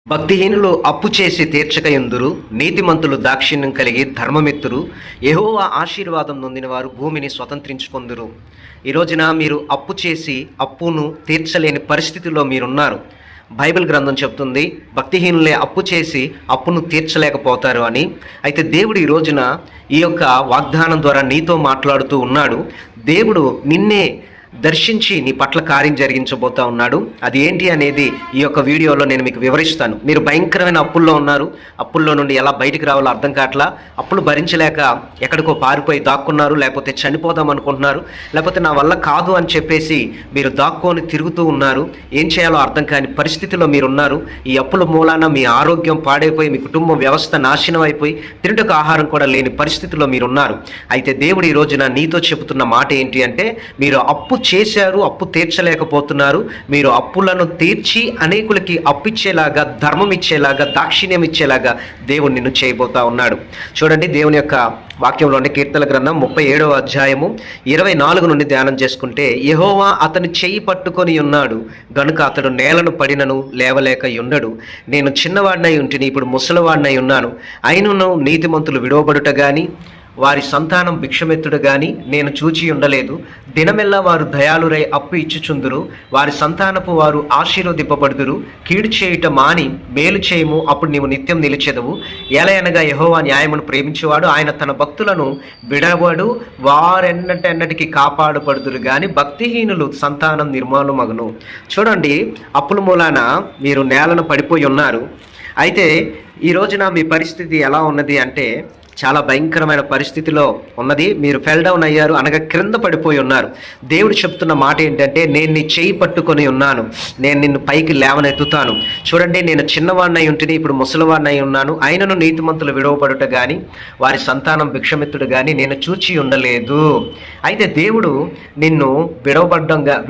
భక్తిహీనులు అప్పు చేసి తీర్చకయుందురు, నీతిమంతులు దాక్షిణ్యం కలిగి ధర్మమిత్తురు, యెహోవా ఆశీర్వాదం నొందిన వారు భూమిని స్వతంత్రించుకొందురు. ఈ రోజున మీరు అప్పు చేసి అప్పును తీర్చలేని పరిస్థితిలో మీరున్నారు. బైబిల్ గ్రంథం చెప్తుంది భక్తిహీనులే అప్పు చేసి అప్పును తీర్చలేకపోతారు అని. అయితే దేవుడు ఈ రోజున ఈ యొక్క వాగ్దానం ద్వారా నీతో మాట్లాడుతూ ఉన్నాడు. దేవుడు నిన్నే దర్శించి నీ పట్ల కార్యం జరిగించబోతా ఉన్నాడు. అది ఏంటి అనేది ఈ యొక్క వీడియోలో నేను మీకు వివరిస్తాను. మీరు భయంకరమైన అప్పుల్లో ఉన్నారు. అప్పుల్లో నుండి ఎలా బయటికి రావాలో అర్థం కావట్లా. అప్పులు భరించలేక ఎక్కడికో పారిపోయి దాక్కున్నారు, లేకపోతే చనిపోదాం అనుకుంటున్నారు, లేకపోతే నా వల్ల కాదు అని చెప్పేసి మీరు దాక్కొని తిరుగుతూ ఉన్నారు. ఏం చేయాలో అర్థం కాని పరిస్థితిలో మీరున్నారు. ఈ అప్పుల మూలాన మీ ఆరోగ్యం పాడైపోయి, మీ కుటుంబ వ్యవస్థ నాశనం అయిపోయి, తింటుకు ఆహారం కూడా లేని పరిస్థితిలో మీరున్నారు. అయితే దేవుడు ఈ రోజున నీతో చెబుతున్న మాట ఏంటి అంటే, మీరు అప్పు చేశారు, అప్పు తీర్చలేకపోతున్నారు. మీరు అప్పులను తీర్చి అనేకులకి అప్పిచ్చేలాగా, ధర్మం ఇచ్చేలాగా, దాక్షిణ్యం ఇచ్చేలాగా దేవుడు నిన్ను చేయబోతా ఉన్నాడు. చూడండి, దేవుని యొక్క వాక్యంలోని కీర్తన గ్రంథం 37వ అధ్యాయము 24 నుండి ధ్యానం చేసుకుంటే, యెహోవా అతని చెయ్యి పట్టుకొని ఉన్నాడు గనుక అతడు నేలను పడినను లేవలేక ఉండడు. నేను చిన్నవాడినై ఉంటిని, ఇప్పుడు ముసలివాడినై ఉన్నాను. అయినను నీతిమంతులు విడవబడుట గాని వారి సంతానం భిక్షమెత్తుడు గాని నేను చూచి ఉండలేదు. దినమెల్లా వారు దయాళురై అప్పు ఇచ్చుచుందురు, వారి సంతానపు వారు ఆశీర్వదింపబడుదురు. కీడు చేయుట మాని మేలు చేయము, అప్పుడు నీవు నిత్యం నిలిచెదవు. ఎలయనగా యెహోవా న్యాయమును ప్రేమించేవాడు, ఆయన తన భక్తులను విడవడు, వారెన్నటెన్నటికి కాపాడబడుదురు గాని భక్తిహీనులు సంతానం నిర్మూలమగును. చూడండి, అప్పుల మూలాన మీరు నేలను పడిపోయి ఉన్నారు. అయితే ఈ రోజున మీ పరిస్థితి ఎలా ఉన్నది అంటే, చాలా భయంకరమైన పరిస్థితిలో ఉన్నది. మీరు ఫెల్ డౌన్ అయ్యారు, అనగా క్రింద పడిపోయి ఉన్నారు. దేవుడు చెప్తున్న మాట ఏంటంటే, నేను నీ చేయి పట్టుకొని ఉన్నాను, నేను నిన్ను పైకి లేవనెత్తుతాను. చూడండి, నేను చిన్నవాడినై ఉంటిని, ఇప్పుడు ముసలివాడినై ఉన్నాను. అయినను నీతిమంతులు విడవబడుట గాని వారి సంతానం భిక్షమెత్తుడు గాని నేను చూచి ఉండలేదు. అయితే దేవుడు నిన్ను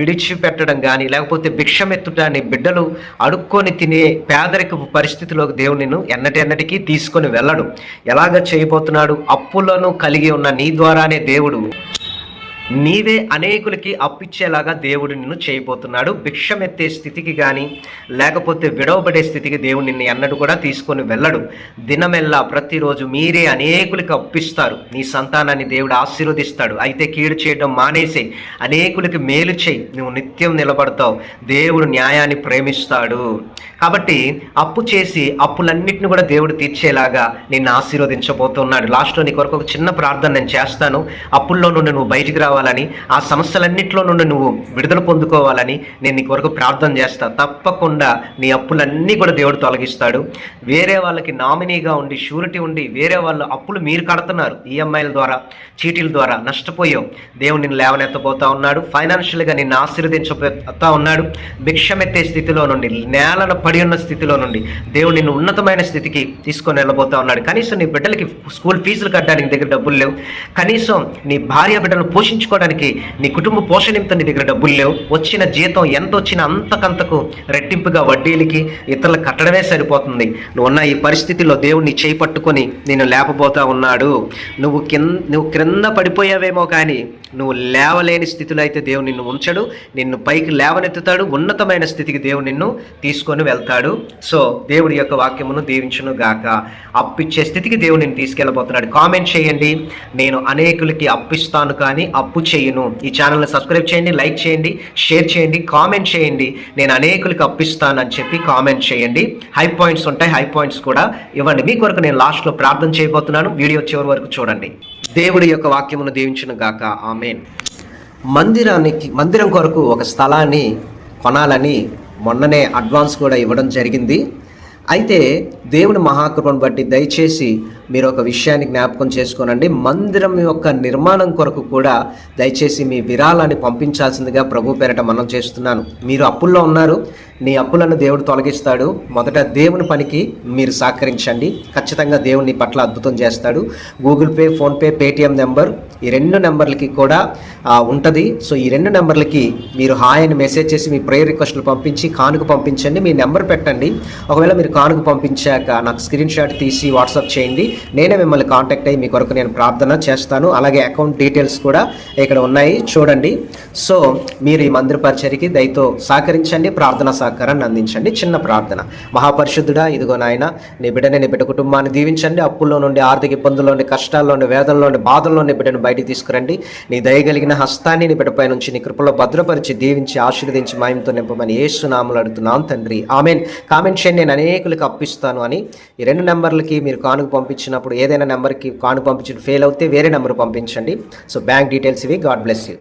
విడిచిపెట్టడం కానీ, లేకపోతే భిక్షమెత్తుట, నీ బిడ్డలు అడుక్కొని తినే పేదరికపు పరిస్థితిలోకి దేవుడు నిన్ను ఎన్నటికీ తీసుకొని వెళ్ళడు. ఎలాగ చేయబోతున్నాడు? అప్పులను కలిగి ఉన్న నీ ద్వారానే దేవుడు నీవే అనేకులకి అప్పిచ్చేలాగా దేవుడు నిన్ను చేయబోతున్నాడు. భిక్షమెత్తే స్థితికి కానీ, లేకపోతే విడవబడే స్థితికి దేవుడు నిన్ను ఎన్నడూ కూడా తీసుకొని వెళ్ళడు. దినమెల్లా ప్రతిరోజు మీరే అనేకులకి అప్పిస్తారు. నీ సంతానాన్ని దేవుడు ఆశీర్వదిస్తాడు. అయితే కీడు చేయడం మానేసి అనేకులకి మేలు చేయి, నువ్వు నిత్యం నిలబడతావు. దేవుడు న్యాయాన్ని ప్రేమిస్తాడు. కాబట్టి అప్పు చేసి అప్పులన్నింటిని కూడా దేవుడు తీర్చేలాగా నిన్ను ఆశీర్వదించబోతున్నాడు. లాస్ట్లో నీ కొరకు ఒక చిన్న ప్రార్థన నేను చేస్తాను. అప్పుల్లో నుండి నువ్వు బయటికి రావాలని, ఆ సమస్యలన్నింటిలో నుండి నువ్వు విడుదల పొందుకోవాలని నేను నీ కొరకు ప్రార్థన చేస్తాను. తప్పకుండా నీ అప్పులన్నీ కూడా దేవుడు తొలగిస్తాడు. వేరే వాళ్ళకి నామినీగా ఉండి, షూరిటీ ఉండి, వేరే వాళ్ళ అప్పులు మీరు కడుతున్నారు, ఈఎంఐల ద్వారా, చీటీల ద్వారా నష్టపోయావు. దేవుడు నిన్ను లేవనెత్తబోతా ఉన్నాడు. ఫైనాన్షియల్గా నిన్ను ఆశీర్వదించబోతా ఉన్నాడు. భిక్షమెత్తే స్థితిలో నుండి, నేలను పడి ఉన్న స్థితిలో నుండి దేవుడు నిన్ను ఉన్నతమైన స్థితికి తీసుకొని వెళ్ళబోతా ఉన్నాడు. కనీసం నీ బిడ్డలకి స్కూల్ ఫీజులు కట్టడానికి దగ్గర డబ్బులు లేవు. కనీసం నీ భార్య బిడ్డలను పోషించుకోవడానికి, నీ కుటుంబ పోషణ నిమిత్తం నీ దగ్గర డబ్బులు లేవు. వచ్చిన జీతం ఎంత వచ్చినా అంతకంతకు రెట్టింపుగా వడ్డీలకి ఇతరులకు కట్టడమే సరిపోతుంది. నువ్వు ఉన్న ఈ పరిస్థితిలో దేవుడు నీ చేయి పట్టుకొని నిన్ను లేపబోతా ఉన్నాడు. నువ్వు క్రింద పడిపోయావేమో కానీ నువ్వు లేవలేని స్థితిలో అయితే దేవుడు నిన్ను ఉంచడు. నిన్ను పైకి లేవనెత్తుతాడు. ఉన్నతమైన స్థితికి దేవుడు నిన్ను తీసుకొని వెళ్తాడు. సో దేవుడి యొక్క వాక్యమును దీవించును గాక. అప్పిచ్చే స్థితికి దేవుడు నిన్ను తీసుకెళ్ళబోతున్నాడు. కామెంట్ చేయండి, నేను అనేకులకి అప్పిస్తాను కానీ అప్పు చేయను. ఈ ఛానల్ని సబ్స్క్రైబ్ చేయండి, లైక్ చేయండి, షేర్ చేయండి, కామెంట్ చేయండి. నేను అనేకులకి అప్పిస్తాను అని చెప్పి కామెంట్ చేయండి. హై పాయింట్స్ ఉంటాయి, హై పాయింట్స్ కూడా ఇవ్వండి. మీ కొరకు నేను లాస్ట్లో ప్రార్థన చేయబోతున్నాను. వీడియో చివరి వరకు చూడండి. దేవుడి యొక్క వాక్యమును దీవించును గాక. ఆమేన్. మందిరం కొరకు ఒక స్థలాన్ని కొనాలని మొన్ననే అడ్వాన్స్ కూడా ఇవ్వడం జరిగింది. అయితే దేవుని మహాకృపను బట్టి దయచేసి మీరు ఒక విషయాన్ని జ్ఞాపకం చేసుకోనండి. మందిరం యొక్క నిర్మాణం కొరకు కూడా దయచేసి మీ విరాళాన్ని పంపించాల్సిందిగా ప్రభు పేరట మనం చేస్తున్నాను. మీరు అప్పుల్లో ఉన్నారు, నీ అప్పులను దేవుడు తొలగిస్తాడు. మొదట దేవుని పనికి మీరు సహకరించండి. ఖచ్చితంగా దేవుని పట్ల అద్భుతం చేస్తాడు. Google pay, PhonePe, Paytm number ఈ 2 నెంబర్లకి కూడా ఉంటుంది. సో ఈ 2 నెంబర్లకి మీరు హాయ్ అని మెసేజ్ చేసి మీ ప్రేయర్ రిక్వెస్ట్లు పంపించి కానుక పంపించండి. మీ నెంబర్ పెట్టండి. ఒకవేళ మీరు కానుక పంపించాక నాకు స్క్రీన్ షాట్ తీసి వాట్సాప్ చేయండి. నేనే మిమ్మల్ని కాంటాక్ట్ అయ్యి మీ కొరకు నేను ప్రార్థన చేస్తాను. అలాగే అకౌంట్ డీటెయిల్స్ కూడా ఇక్కడ ఉన్నాయి, చూడండి. సో మీరు ఈ మందిర పరిచర్యకి దయతో సహకరించండి, ప్రార్థనా సహకారాన్ని అందించండి. చిన్న ప్రార్థన. మహాపరిశుద్ధుడా, ఇదిగో నాయన, నీ బిడ్డని, నీ బిడ్డ కుటుంబాన్ని దీవించండి. అప్పుల్లో నుండి, ఆర్థిక ఇబ్బందుల్లో నుండి, కష్టాల్లో నుండి, వేదనలో నుండి, బాధల్లో నుండి బిడ్డను బయటికి తీసుకురండి. నీ దయగలిగిన హస్తాన్ని నీ బిడ్డపై నుంచి నీ కృపలో భద్రపరిచి దీవించి ఆశీర్వదించి మహిమతో నింపమని యేసు నామములో అడుగుతున్నాను తండ్రి, ఆమేన్. కామెంట్ చేయండి, నేను అనేకులకు అప్పిస్తాను అని. ఈ 2 నెంబర్లకి మీరు కానుక పంపించినప్పుడు ఏదైనా నెంబర్కి కానుక పంపించి ఫెయిల్ అవుతే వేరే నెంబర్ పంపించండి. సో బ్యాంక్ డీటెయిల్స్ ఇవి. God bless you.